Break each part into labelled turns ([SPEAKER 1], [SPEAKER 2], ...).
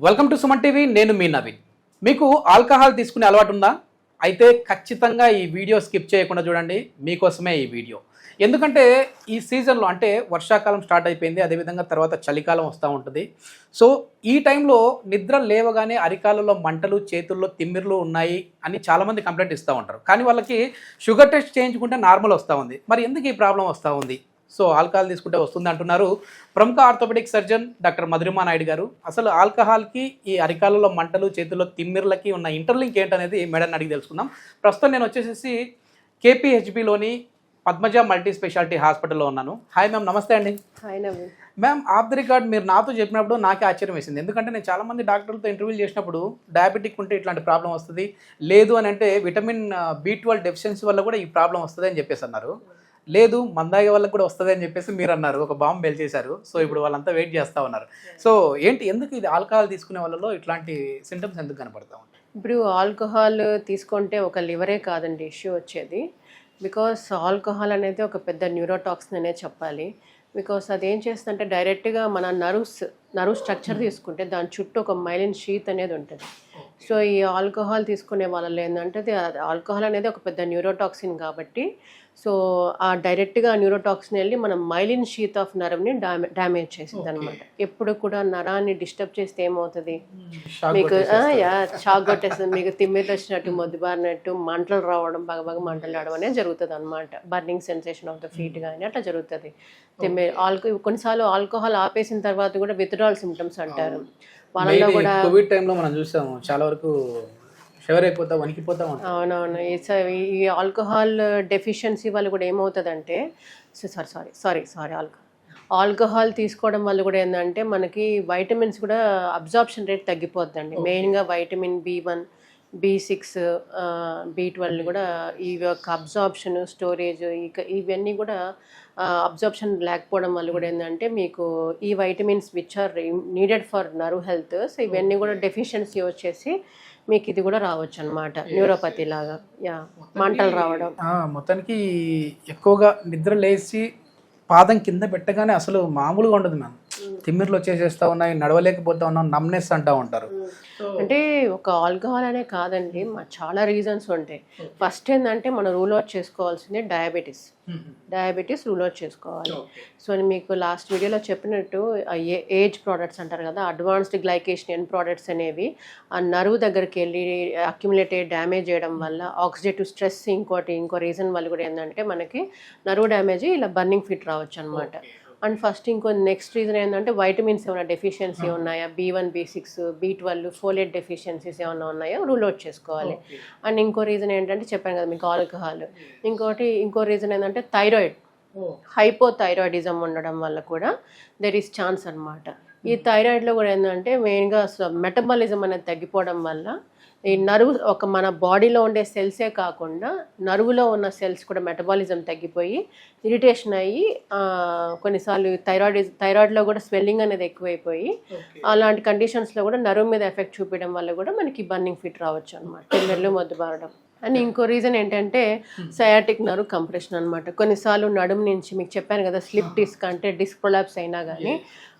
[SPEAKER 1] Welcome to Suman TV. నేను మీ నవీన్. మీకు alcohol తీసుకునే అలవాటు ఉందా? అయితే ఖచ్చితంగా ఈ వీడియో స్కిప్ చేయకుండా చూడండి, మీకోసమే ఈ వీడియో. ఎందుకంటే ఈ సీజన్లో అంటే వర్షాకాలం స్టార్ట్ అయిపోయింది, అదేవిధంగా తర్వాత చలికాలం వస్తూ ఉంటుంది. సో ఈ టైంలో నిద్ర లేవగానే అరికాలలో మంటలు, చేతుల్లో తిమ్మిర్లు ఉన్నాయి అని చాలామంది కంప్లైంట్ ఇస్తూ ఉంటారు. కానీ వాళ్ళకి షుగర్ టెస్ట్ చేయించుకుంటే నార్మల్ వస్తూ ఉంది. మరి ఎందుకు ఈ ప్రాబ్లం వస్తూ ఉంది? సో ఆల్కహాల్ తీసుకుంటే వస్తుంది అంటున్నారు ప్రముఖ orthopaedic surgeon doctor Madhurima Naidu garu. అసలు ఆల్కహాల్కి, ఈ అరికాలలో మంటలు, చేతుల్లో తిమ్మిర్లకి ఉన్న ఇంటర్లింక్ ఏంటనేది మేడం అడిగి తెలుసుకుందాం. ప్రస్తుతం నేను వచ్చేసి కేపీహెచ్బిలోని పద్మజ మల్టీ స్పెషాలిటీ హాస్పిటల్లో ఉన్నాను. హాయ్ మ్యామ్, నమస్తే అండి.
[SPEAKER 2] Hi Naveen.
[SPEAKER 1] Ma'am, of the record మీరు నాతో చెప్పినప్పుడు నాకే ఆశ్చర్యం వేసింది. ఎందుకంటే నేను చాలామంది డాక్టర్లతో ఇంటర్వ్యూలు చేసినప్పుడు డయాబెటిక్ ఉంటే ఇట్లాంటి ప్రాబ్లం వస్తుంది, లేదు అని అంటే విటమిన్ B12 డెఫిషియన్సీ వల్ల కూడా ఈ ప్రాబ్లం వస్తుంది అని చెప్పేసి అన్నారు. లేదు మందాగే వాళ్ళకి కూడా వస్తుంది అని చెప్పేసి మీరు అన్నారు, ఒక బాంబు బెల్చేశారు. సో ఇప్పుడు వాళ్ళంతా వెయిట్ చేస్తూ ఉన్నారు. సో ఏంటి, ఎందుకు ఇది ఆల్కహాల్ తీసుకునే వాళ్ళలో ఇట్లాంటి సింటమ్స్ ఎందుకు కనపడతా ఉంటాయి?
[SPEAKER 2] ఇప్పుడు ఆల్కహాల్ తీసుకుంటే ఒక లివరే కాదండి ఇష్యూ వచ్చేది. బికాస్ ఆల్కహాల్ అనేది ఒక పెద్ద న్యూరోటాక్సిన్ అనే చెప్పాలి. బికాస్ అది ఏం చేస్తుందంటే డైరెక్ట్గా మన నర్వ్ స్ట్రక్చర్ తీసుకుంటే దాని చుట్టూ ఒక మైలిన్ షీత్ అనేది ఉంటుంది. సో ఈ ఆల్కహాల్ తీసుకునే వాళ్ళలో ఏంటంటే ఆల్కహాల్ అనేది ఒక పెద్ద న్యూరోటాక్సిన్ కాబట్టి సో ఆ డైరెక్ట్గా న్యూరోటాక్సిన్ వెళ్ళి మన మైలిన్ షీత్ ఆఫ్ నర్వ్ని డ్యామేజ్ చేసింది అనమాట. ఎప్పుడు కూడా నరాన్ని డిస్టర్బ్ చేస్తే ఏమవుతుంది, మీకు షాక్ కొట్టేస్తుంది, మీకు తిమ్మిర్లు వచ్చినట్టు, మొద్దుబారినట్టు, మంటలు రావడం, బాగా మంటలు రావడం అనేది జరుగుతుంది అనమాట. Burning sensation of the feet కానీ అట్లా జరుగుతుంది. కొన్నిసార్లు ఆల్కహాల్ ఆపేసిన తర్వాత కూడా విత్డ్రాల్ సిమ్టమ్స్ అంటారు. వాళ్ళలో కూడా
[SPEAKER 1] కోవిడ్ టైంలో మనం చూసాము, చాలా వరకు షవర్ అయిపోతా, వణికిపోతా ఉంటాం.
[SPEAKER 2] అవునవును. ఈ ఆల్కహాల్ డెఫిషియన్సీ వల్ల కూడా ఏమవుతుందంటే ఆల్కహాల్ తీసుకోవడం వల్ల కూడా ఏంటంటే మనకి వైటమిన్స్ కూడా అబ్జార్ప్షన్ రేట్ తగ్గిపోతుందండి. మెయిన్గా వైటమిన్ B1, B6, B12 కూడా ఈ యొక్క అబ్జార్ప్షన్, స్టోరేజ్ ఇవన్నీ కూడా అబ్జార్ప్షన్ లేకపోవడం వల్ల కూడా ఏంటంటే మీకు ఈ vitamins which are needed for nerve health, so ఇవన్నీ కూడా డెఫిషియన్సీ వచ్చేసి మీకు ఇది కూడా రావచ్చు అనమాట, న్యూరోపతి లాగా. మంటలు రావడం.
[SPEAKER 1] మొత్తానికి ఎక్కువగా నిద్ర లేచి పాదం కింద పెట్టగానే అసలు మామూలుగా ఉండదు మ్యామ్. తిమ్మిర్లు వచ్చేసేస్తా ఉన్నాయి, నడవలేకపోతా ఉన్నాం, నమ్నెస్ అంటూ ఉంటారు.
[SPEAKER 2] అంటే ఒక ఆల్కహాల్ అనే కాదండి, చాలా రీజన్స్ ఉంటాయి. ఫస్ట్ ఏంటంటే మనం రూల్ అవుట్ చేసుకోవాల్సింది డయాబెటీస్ రూల్ అవుట్ చేసుకోవాలి. సో మీకు లాస్ట్ వీడియోలో చెప్పినట్టు ఏజ్ ప్రోడక్ట్స్ అంటారు కదా, అడ్వాన్స్డ్ గ్లైకేషన్ ప్రోడక్ట్స్ అనేవి ఆ నర్వ్ దగ్గరికి వెళ్ళి అక్యుములేటెడ్ డ్యామేజ్ చేయడం వల్ల, ఆక్సిడేటివ్ స్ట్రెస్ ఇంకో రీజన్ వల్ల కూడా ఏంటంటే మనకి నర్వ్ డ్యామేజ్ ఇలా బర్నింగ్ ఫిట్ రావచ్చు అనమాట. అండ్ ఫస్ట్ నెక్స్ట్ రీజన్ ఏంటంటే వైటమిన్స్ ఏమైనా డెఫిషియన్సీ ఉన్నాయా, B1, B6, B12, folate deficiencies ఏమైనా ఉన్నాయా రూల్ అవుట్ చేసుకోవాలి. అండ్ ఇంకో రీజన్ ఏంటంటే చెప్పాను కదా మీకు ఆల్కహాల్. ఇంకో రీజన్ ఏంటంటే థైరాయిడ్, హైపోథైరాయిడిజం ఉండడం వల్ల కూడా దెర్ ఈస్ ఛాన్స్ అనమాట. ఈ థైరాయిడ్లో కూడా ఏంటంటే మెయిన్గా మెటబాలిజం అనేది తగ్గిపోవడం వల్ల ఈ నర్వ్ మన బాడీలో ఉండే సెల్సే కాకుండా నర్వులో ఉన్న సెల్స్ కూడా మెటబాలిజం తగ్గిపోయి ఇరిటేషన్ అయ్యి కొన్నిసార్లు థైరాయిడ్లో కూడా స్వెల్లింగ్ అనేది ఎక్కువైపోయి అలాంటి కండిషన్స్లో కూడా నర్వ్ మీద ఎఫెక్ట్ చూపించడం వల్ల కూడా మనకి బర్నింగ్ ఫిట్ రావచ్చు అనమాట, తిమ్మిర్లు, మొద్దుబారడం. అండ్ ఇంకో రీజన్ ఏంటంటే సయాటిక్ నర్వ్ కంప్రెషన్ అనమాట. కొన్నిసార్లు నడుము నుంచి మీకు చెప్పాను కదా, స్లిప్ డిస్క్ అంటే డిస్క్ ప్రొలాప్స్ అయినా కానీ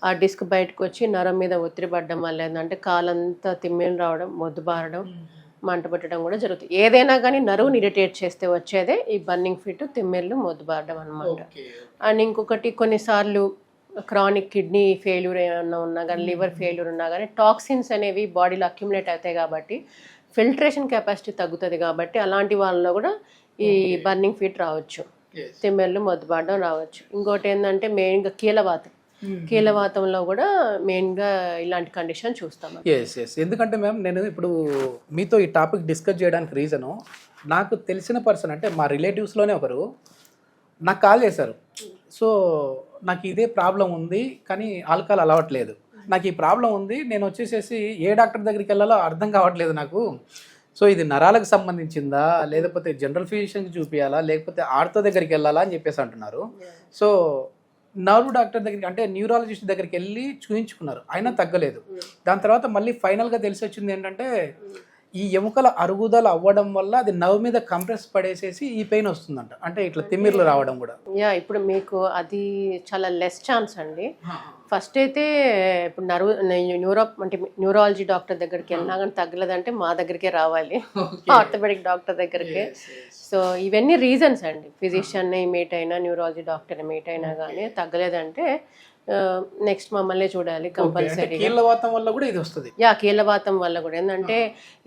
[SPEAKER 2] ఆ డిస్క్ బయటకు వచ్చి నరం మీద ఒత్తిడి పడడం వల్ల ఏంటంటే కాలంతా తిమ్మిర్లు రావడం, మొద్దుబారడం, మంట పెట్టడం కూడా జరుగుతుంది. ఏదైనా కానీ నరువుని ఇరిటేట్ చేస్తే వచ్చేదే ఈ బర్నింగ్ ఫిట్, తిమ్మిర్లు, మొద్దుబారడం అనమాట. అండ్ ఇంకొకటి కొన్నిసార్లు క్రానిక్ కిడ్నీ ఫెయిల్యూర్ ఏమన్నా ఉన్నా కానీ, లివర్ ఫెయిల్యూర్ ఉన్నా కానీ టాక్సిన్స్ అనేవి బాడీలో అక్యుములేట్ అవుతాయి కాబట్టి ఫిల్ట్రేషన్ కెపాసిటీ తగ్గుతుంది కాబట్టి అలాంటి వాళ్ళలో కూడా ఈ బర్నింగ్ ఫిట్ రావచ్చు, తిమ్మిర్లు, మొద్దుబారడం రావచ్చు. ఇంకోటి ఏంటంటే మెయిన్గా కీలవాతంలో కూడా మెయిన్గా ఇలాంటి కండిషన్ చూస్తాం.
[SPEAKER 1] ఎందుకంటే మ్యామ్ నేను ఇప్పుడు మీతో ఈ టాపిక్ డిస్కస్ చేయడానికి రీజను, నాకు తెలిసిన పర్సన్ అంటే మా రిలేటివ్స్లోనే ఒకరు నాకు కాల్ చేశారు. సో నాకు ఇదే ప్రాబ్లం ఉంది కానీ ఆల్కహాల్ అలవాట్లేదు, నాకు ఈ ప్రాబ్లం ఉంది, నేను వచ్చేసేసి ఏ డాక్టర్ దగ్గరికి వెళ్ళాలో అర్థం కావట్లేదు నాకు. సో ఇది నరాలకు సంబంధించిందా, లేకపోతే జనరల్ ఫిజిషియన్కి చూపించాలా, లేకపోతే ఆర్థో దగ్గరికి వెళ్ళాలా అని చెప్పేసి అంటున్నారు. సో నర్వ్ డాక్టర్ దగ్గరికి అంటే న్యూరాలజిస్ట్ దగ్గరికి వెళ్ళి చూయించుకున్నారు, అయినా తగ్గలేదు. దాని తర్వాత మళ్ళీ ఫైనల్గా తెలిసి వచ్చింది ఏంటంటే ఈ ఎముకల అరుగుదల అవ్వడం వల్ల అది నవ్వు మీద కంప్రెస్ పడేసేసి ఈ పెయిన్ వస్తుందంట, అంటే ఇట్లా తిమ్మిర్లు రావడం కూడా.
[SPEAKER 2] యా, ఇప్పుడు మీకు అది చాలా లెస్ ఛాన్స్ అండి. ఫస్ట్ అయితే ఇప్పుడు అంటే న్యూరాలజీ డాక్టర్ దగ్గరికి వెళ్ళినా కానీ తగ్గలేదంటే మా దగ్గరికే రావాలి, ఆర్థోపెడిక్ డాక్టర్ దగ్గరికి. సో ఇవన్నీ రీజన్స్ అండి. ఫిజిషియన్ని మీట్ అయినా, న్యూరాలజీ డాక్టర్ని మీట్ అయినా కానీ తగ్గలేదంటే నెక్స్ట్ మమ్మల్ని చూడాలి కంపల్సరీ.
[SPEAKER 1] కీళ్ళవాతం వల్ల కూడా ఇది వస్తుంది.
[SPEAKER 2] యా, కీళ్ళవాతం వల్ల కూడా ఏంటంటే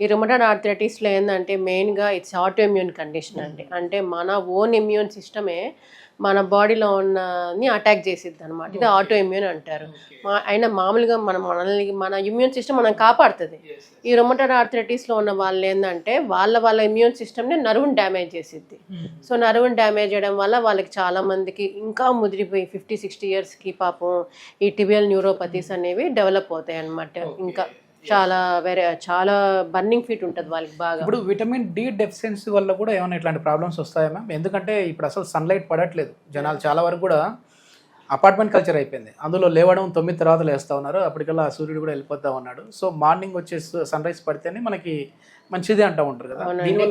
[SPEAKER 2] ఈ రుమటాయిడ్ ఆర్థరైటిస్లో ఏంటంటే మెయిన్గా ఇట్స్ ఆటో ఇమ్యూన్ కండిషన్ అండి. అంటే మన ఓన్ ఇమ్యూన్ సిస్టమే మన బాడీలో ఉన్నని అటాక్ చేసిద్ది అనమాట. ఇది ఆటో ఇమ్యూన్ అంటారు. అయినా మామూలుగా మన ఇమ్యూన్ సిస్టమ్ మనం కాపాడుతుంది. ఈ రుమటాయిడ్ ఆర్థరైటిస్లో ఉన్న వాళ్ళు ఏంటంటే వాళ్ళ ఇమ్యూన్ సిస్టమ్ని నర్వ్ని డ్యామేజ్ చేసిద్ది. సో నర్వ్ని డ్యామేజ్ చేయడం వల్ల వాళ్ళకి చాలా మందికి ఇంకా ముదిరిపోయి 50-60 ఇయర్స్కి పాపం ఈ టిబియల్ న్యూరోపతీస్ అనేవి డెవలప్ అవుతాయి అన్నమాట. ఇంకా చాలా బర్నింగ్ ఫీట్ ఉంటుంది వాళ్ళకి బాగా.
[SPEAKER 1] ఇప్పుడు విటమిన్ డి డెఫిషియన్సీ వల్ల కూడా ఏమైనా ఇట్లాంటి ప్రాబ్లమ్స్ వస్తాయా మ్యామ్? ఎందుకంటే ఇప్పుడు అసలు సన్లైట్ పడట్లేదు, జనాలు చాలా వరకు కూడా అపార్ట్మెంట్ కల్చర్ అయిపోయింది. అందులో లేవడం 9 తర్వాత లేస్తూ ఉన్నారు, అప్పటికల్లా సూర్యుడు కూడా వెళ్ళిపోతా ఉన్నాడు. సో మార్నింగ్ వచ్చే సన్ రైజ్ పడితేనే మనకి మంచిది అంటూ ఉంటారు కదా.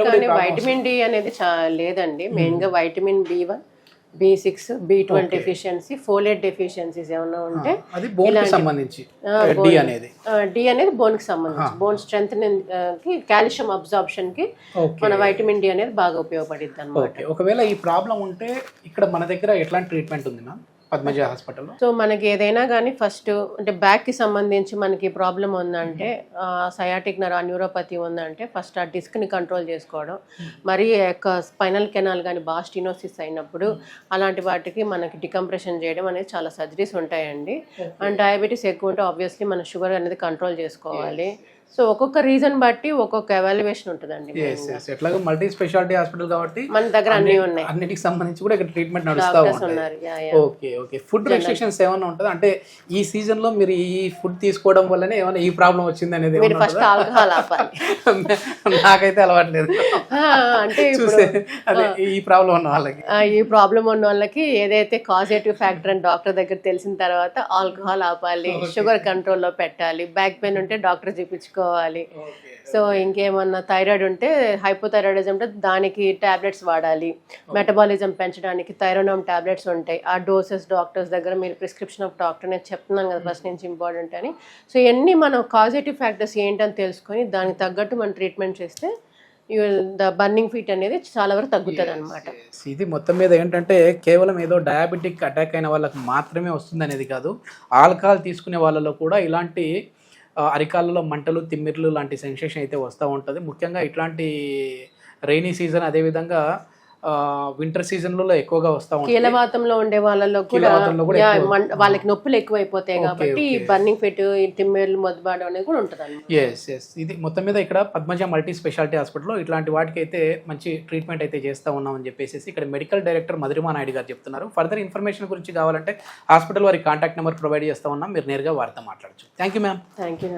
[SPEAKER 2] కానీ వైటమిన్ డి అనేది లేదండి. మెయిన్గా vitamin B1, B6, B12 deficiency, folate deficiencies ఏమైనా ఉంటే
[SPEAKER 1] అది బోన్ కి సంబంధించి డి అనేది
[SPEAKER 2] బోన్ కి సంబంధించి బోన్ స్ట్రెంత్ కి, కాల్షియం అబ్జార్ప్షన్ కి మన వైటమిన్ డి అనేది బాగా ఉపయోగపడుతుంది అన్నమాట.
[SPEAKER 1] ఒకవేళ ఈ ప్రాబ్లం ఉంటే ఇక్కడ మన దగ్గర ఎట్లాంటి ట్రీట్మెంట్ ఉంది మ్యామ్ పద్మజ హాస్పిటల్లో?
[SPEAKER 2] సో మనకి ఏదైనా కానీ ఫస్ట్ అంటే బ్యాక్కి సంబంధించి మనకి ప్రాబ్లం ఉందంటే, సయాటిక్ న్యూరోపతి ఉందంటే ఫస్ట్ ఆ డిస్క్ని కంట్రోల్ చేసుకోవడం. మరి స్పైనల్ కెనాల్ కానీ బాగా స్టీనోసిస్ అయినప్పుడు అలాంటి వాటికి మనకి డికంప్రెషన్ చేయడం అనేది చాలా సర్జరీస్ ఉంటాయండి. అండ్ డయాబెటీస్ ఎక్కువ ఉంటే ఆబ్వియస్లీ మన షుగర్ అనేది కంట్రోల్ చేసుకోవాలి. సో ఒక్కొక్క రీజన్ బట్టి ఒక్కొక్క ఎవాల్యుయేషన్ ఉంటుందండి.
[SPEAKER 1] ఎట్లాగో మల్టీ స్పెషాలిటీ హాస్పిటల్ కాబట్టి
[SPEAKER 2] మన దగ్గర అన్ని ఉన్నాయి,
[SPEAKER 1] అన్నిటికి సంబంధించి కూడా ఇక్కడ ట్రీట్మెంట్ నడుస్తూ ఉంటారు. ఓకే. ఫుడ్ రెస్ట్రిక్షన్స్ ఏమైనా ఉంటుంది అంటే ఈ సీజన్ లో మీరు ఈ ఫుడ్ తీసుకోవడం వల్లనే ఏమైనా ఈ ప్రాబ్లం వచ్చింది అనేది?
[SPEAKER 2] ఫస్ట్ ఆల్కహాల్ ఆపాలి.
[SPEAKER 1] నాకైతే అలవాట్లేదు
[SPEAKER 2] అంటే
[SPEAKER 1] అదే ఈ ప్రాబ్లం
[SPEAKER 2] ఉన్న వాళ్ళకి ఏదైతే కాజేటివ్ ఫ్యాక్టర్ అని డాక్టర్ దగ్గర తెలిసిన తర్వాత ఆల్కహాల్ ఆపాలి, షుగర్ కంట్రోల్లో పెట్టాలి, బ్యాక్ పెయిన్ ఉంటే డాక్టర్ చూపించుకోవాలి. సో ఇంకేమన్నా థైరాయిడ్ ఉంటే, హైపోథైరాయిడిజం ఉంటే దానికి టాబ్లెట్స్ వాడాలి. మెటబాలిజం పెంచడానికి థైరోనోమ్ టాబ్లెట్స్ ఉంటాయి. ఆ డోసెస్ డాక్టర్స్ దగ్గర మీరు ప్రిస్క్రిప్షన్ ఆఫ్ డాక్టర్ నేను చెప్తున్నాను కదా ఫస్ట్ నుంచి ఇంపార్టెంట్ అని. సో ఇవన్నీ మనం కాజేటివ్ ఫ్యాక్టర్స్ ఏంటని తెలుసుకొని దానికి తగ్గట్టు మనం ట్రీట్మెంట్ చేస్తే ద బర్నింగ్ ఫీట్ అనేది చాలా వరకు తగ్గుతుంది అనమాట.
[SPEAKER 1] ఇది మొత్తం మీద ఏంటంటే కేవలం ఏదో డయాబెటిక్ అటాక్ అయిన వాళ్ళకి మాత్రమే వస్తుంది అనేది కాదు, ఆల్కహాల్ తీసుకునే వాళ్ళలో కూడా ఇలాంటి అరికాళ్ళలో మంటలు, తిమ్మిర్లు లాంటి సెన్సేషన్ అయితే వస్తూ ఉంటుంది. ముఖ్యంగా ఇట్లాంటి రైనీ సీజన్, అదేవిధంగా వింటర్ సీజన్లలో ఎక్కువగా వస్తూ ఉంటుంది.
[SPEAKER 2] కీలవాతంలో ఉండే వాళ్ళలో కూడా వాళ్ళకి నొప్పులు ఎక్కువైపోతాయి కాబట్టి బర్నింగ్ ఫిట్, తిమ్మిర్లు, మొద్దుబాటు అనేది కూడా ఉంటుంది.
[SPEAKER 1] ఎస్ ఇది మొత్తం మీద ఇక్కడ పద్మజ మల్టీ స్పెషాలిటీ హాస్పిటల్లో ఇట్లాంటి వాటికి అయితే మంచి ట్రీట్మెంట్ అయితే చేస్తూ ఉన్నామని చెప్పేసి ఇక్కడ మెడికల్ డైరెక్టర్ మధురిమా నాయుడు గారు చెప్తున్నారు. ఫర్దర్ ఇన్ఫర్మేషన్ గురించి కావాలంటే హాస్పిటల్ వారి కాంటాక్ట్ నెంబర్ ప్రొవైడ్ చేస్తూ ఉన్నాం, మీరు నేరుగా వారితో మాట్లాడచ్చు. Thank you ma'am.
[SPEAKER 2] Thank you.